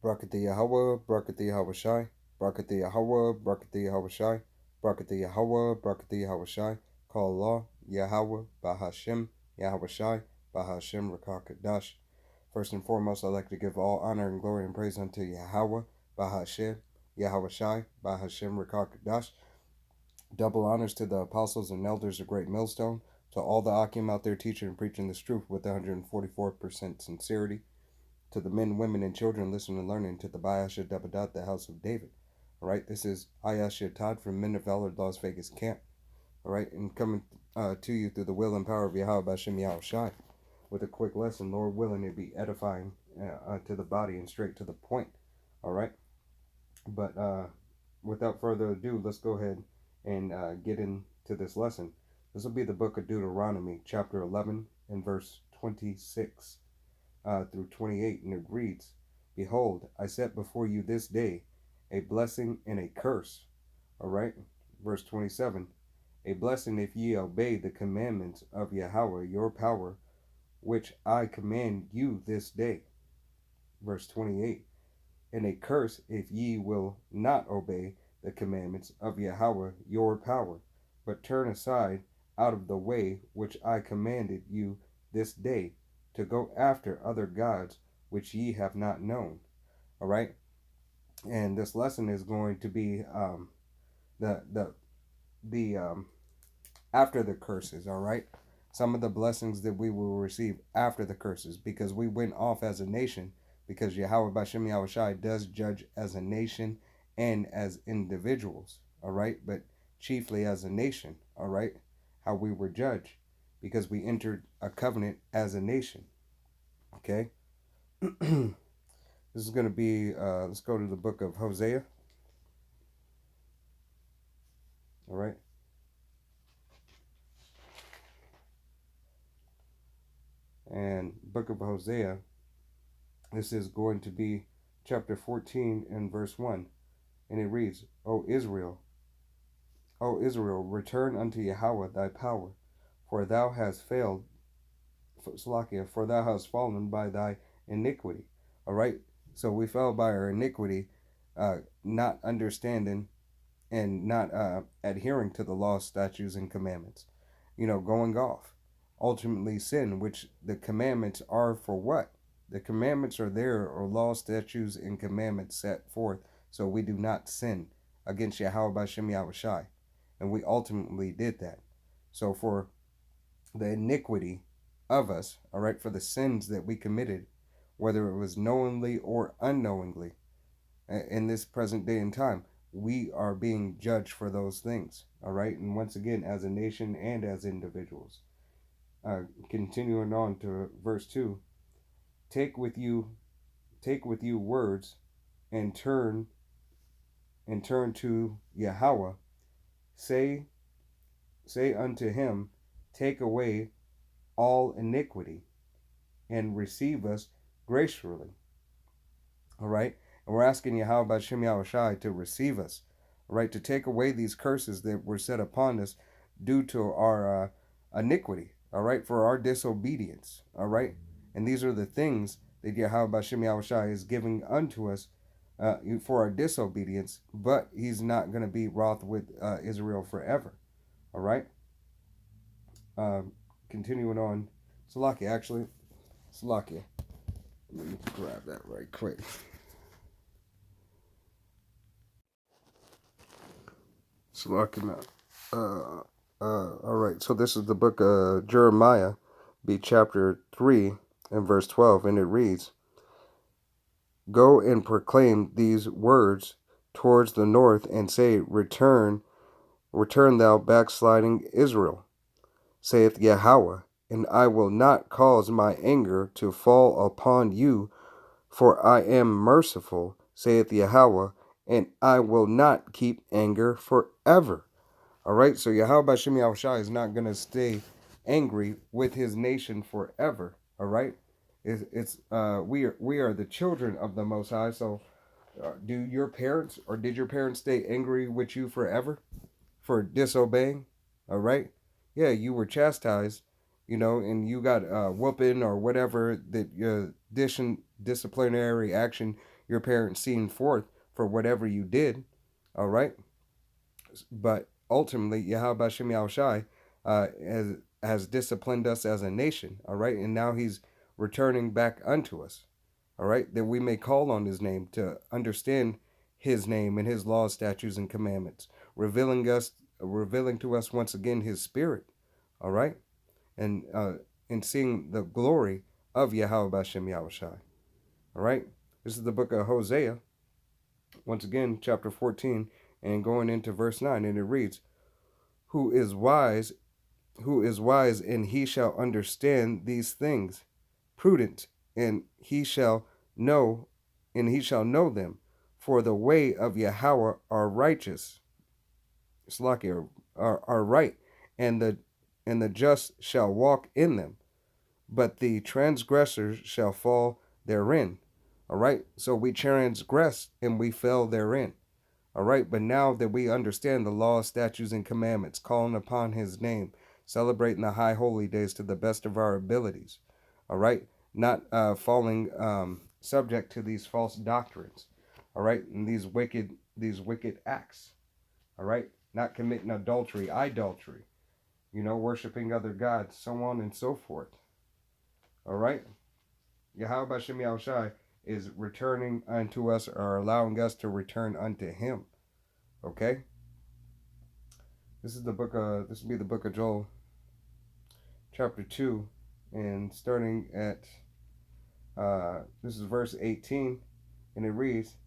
Brakati Yahweh, Brakati Yahweh Shai, Brakati Yahweh, Brakati Yahweh Shai, Brakati Yahweh, Brakati Yahweh Shai, Call Allah, Yahweh, Bahashem, Yahweh Shai, Bahashem, Rakakadash. First and foremost, I'd like to give all honor and glory and praise unto Yahweh, Bahashem, Yahweh Shai, Bahashem, Rakakadash. Double honors to the apostles and elders of Great Millstone, to all the Akim out there teaching and preaching this truth with 144% sincerity, to the men, women, and children listening and learning, to the Bayasha Dabadat, the house of David. All right, this is Ayasha Todd from Men of Valor, Las Vegas camp. All right, and coming to you through the will and power of Yahweh Bashem Yahweh Shai with a quick lesson, Lord willing, it be edifying to the body and straight to the point. All right, but without further ado, let's go ahead and get into this lesson. This will be the book of Deuteronomy, chapter 11 and verse 26 through 28, and it reads, Behold, I set before you this day a blessing and a curse. All right, verse 27, a blessing if ye obey the commandments of Yahweh your power, which I command you this day. Verse 28, and a curse if ye will not obey the commandments of Yahweh your power, but turn aside out of the way which I commanded you this day, to go after other gods which ye have not known. All right, and this lesson is going to be the after the curses. All right, some of the blessings that we will receive after the curses, because we went off as a nation, because Yahweh Bashem Yahweh Shai does judge as a nation and as individuals. All right, but chiefly as a nation. All right, how we were judged, because we entered a covenant as a nation. Okay. This is going to be, let's go to the book of Hosea. All right. And book of Hosea, this is going to be chapter 14 and verse 1. And it reads, O Israel, return unto Yahweh thy power, for thou hast failed, for thou hast fallen by thy iniquity. All right. So we fell by our iniquity, not understanding and not adhering to the law, statutes, and commandments. Going off. Ultimately sin, which the commandments are for what? The commandments are there, or law, statutes, and commandments set forth, so we do not sin against Yahweh Bashem Yahweh Shai. And we ultimately did that. So for the iniquity of us, all right, for the sins that we committed, whether it was knowingly or unknowingly, in this present day and time, we are being judged for those things. All right, and once again, as a nation and as individuals. Continuing on to verse 2, take with you words, and turn to Yahweh, say unto him, take away all iniquity, and receive us graciously. All right, and we're asking Yahweh Bashem Yahweh Shai to receive us, all right, to take away these curses that were set upon us due to our iniquity, all right, for our disobedience, all right. And these are the things that Yahweh Bashem Yahweh Shai is giving unto us for our disobedience, but he's not going to be wroth with Israel forever, all right. Continuing on, Salakia, let me grab that right quick. Salakia. All right, so this is the book of Jeremiah, be chapter 3 and verse 12, and it reads, Go and proclaim these words towards the north, and say, Return thou backsliding Israel, saith Yahweh, and I will not cause my anger to fall upon you, for I am merciful, saith Yahweh, and I will not keep anger forever. All right, so Yahweh Bashem Yahweh Shai is not going to stay angry with his nation forever. All right, we are the children of the Most High. So, did your parents stay angry with you forever for disobeying? All right, yeah, you were chastised, and you got whooping or whatever that disciplinary action your parents seen forth for whatever you did, all right? But ultimately, Yahweh Hashem Yahushai has disciplined us as a nation, all right? And now he's returning back unto us, all right? That we may call on his name to understand his name and his laws, statutes, and commandments, revealing to us once again his spirit, all right? And seeing the glory of Yahweh Hashem Yahushai, all right? This is the book of Hosea, once again, chapter 14, and going into verse 9, and it reads, who is wise, and he shall understand these things, prudent, and he shall know them, for the way of Yahweh are righteous, are right, and the just shall walk in them, but the transgressors shall fall therein. All right, so we transgress and we fell therein. All right, but now that we understand the law, statutes, and commandments, calling upon his name, celebrating the high holy days to the best of our abilities, all right, not falling subject to these false doctrines, all right, and these wicked acts, all right, not committing adultery, idolatry, worshiping other gods, so on and so forth, all right. Yahweh Hashem Yahushai is returning unto us, or allowing us to return unto him. Okay? This will be the book of Joel, chapter 2, and starting at this is verse 18, and it reads,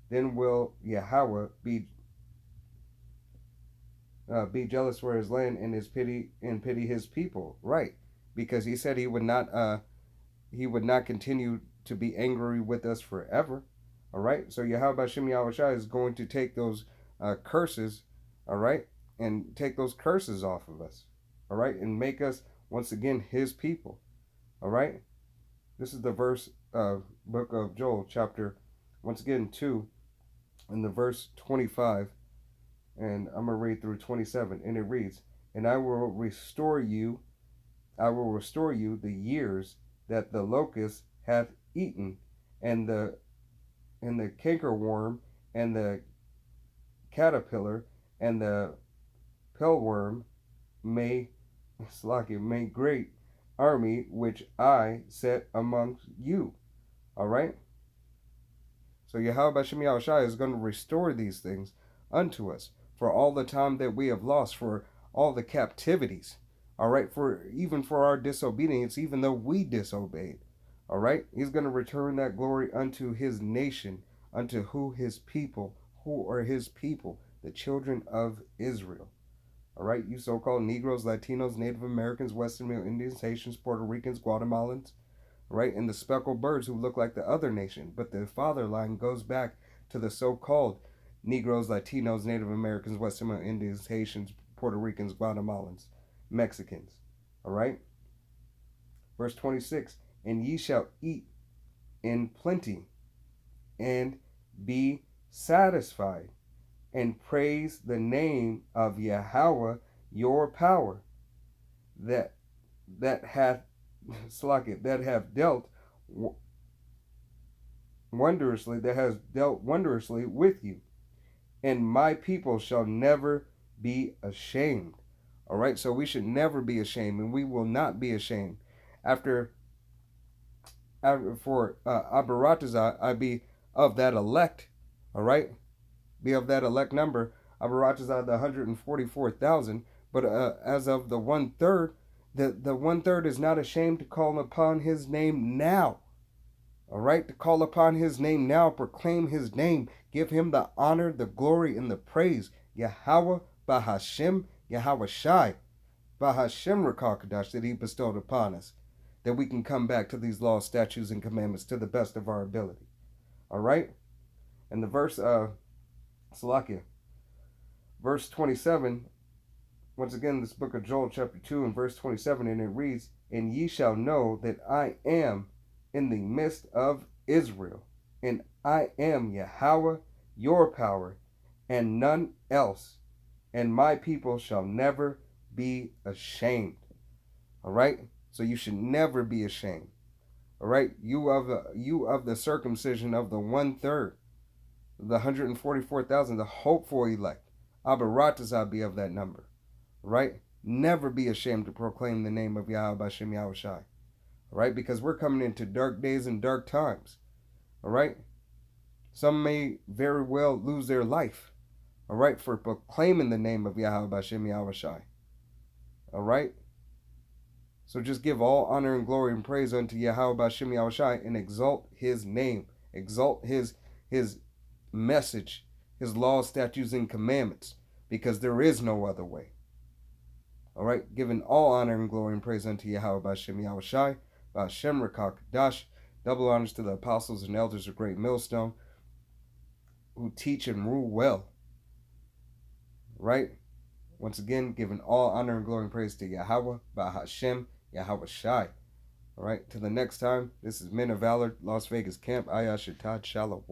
then will Yahweh be jealous for his land and pity his people, right? Because he said he would not continue to be angry with us forever, all right? So Yahweh Hashem Yahushai is going to take those curses, all right, and take those curses off of us, all right, and make us once again his people, all right? This is the book of Joel, chapter, once again, 2, in the verse 25, and I'm going to read through 27, and it reads, and I will restore you the years that the locust hath eaten, and the cankerworm, and the caterpillar, and the pillworm, may great army which I set amongst you. All right? So Yahweh Hashem Yahushai is going to restore these things unto us for all the time that we have lost, for all the captivities. All right? Even for our disobedience, even though we disobeyed. All right? He's going to return that glory unto his nation, unto who are his people, the children of Israel. All right? You so-called Negroes, Latinos, Native Americans, Western Indians, Haitians, Puerto Ricans, Guatemalans, right? And the speckled birds who look like the other nation. But the father line goes back to the so-called Negroes, Latinos, Native Americans, Western Indians, Haitians, Puerto Ricans, Guatemalans, Mexicans. All right? Verse 26, and ye shall eat in plenty and be satisfied, and praise the name of Yahweh your power, that hath dealt wondrously with you, and my people shall never be ashamed. All right, so we should never be ashamed, and we will not be ashamed. For Abaratazah, I be of that elect, all right, be of that elect number, Abaratazah the 144,000, but as of the 1/3, the 1/3 is not ashamed to call upon his name now. All right, to call upon his name now, proclaim his name, give him the honor, the glory, and the praise. Yahweh Bahashem, Yahweh Shai, Bahashem Rakakadash, that he bestowed upon us, that we can come back to these laws, statutes, and commandments to the best of our ability. All right, and the verse verse 27, once again, this book of Joel, chapter 2, and verse 27, and it reads, and ye shall know that I am in the midst of Israel, and I am Yahweh, your power, and none else, and my people shall never be ashamed. All right? So you should never be ashamed. All right, you of the circumcision of the 1/3, the 144,000, the hopeful elect. Abaratazah be of that number. Right? Never be ashamed to proclaim the name of Yahweh Bashem Yahushai. All right? Because we're coming into dark days and dark times. All right? Some may very well lose their life. All right? For proclaiming the name of Yahweh Bashem Yahushai. All right? So just give all honor and glory and praise unto Yahweh Bashem Yahushai and exalt his name. Exalt his message, his laws, statutes, and commandments. Because there is no other way. All right, giving all honor and glory and praise unto Yahweh Bashem Yahushai, Bashem Rakak Dash. Double honors to the apostles and elders of Great Millstone who teach and rule well. Right? Once again, giving all honor and glory and praise to Yahweh, Bahashem, Yahweh Shai. All right, till the next time, this is Men of Valor, Las Vegas Camp, Ayah Shatad Shalom.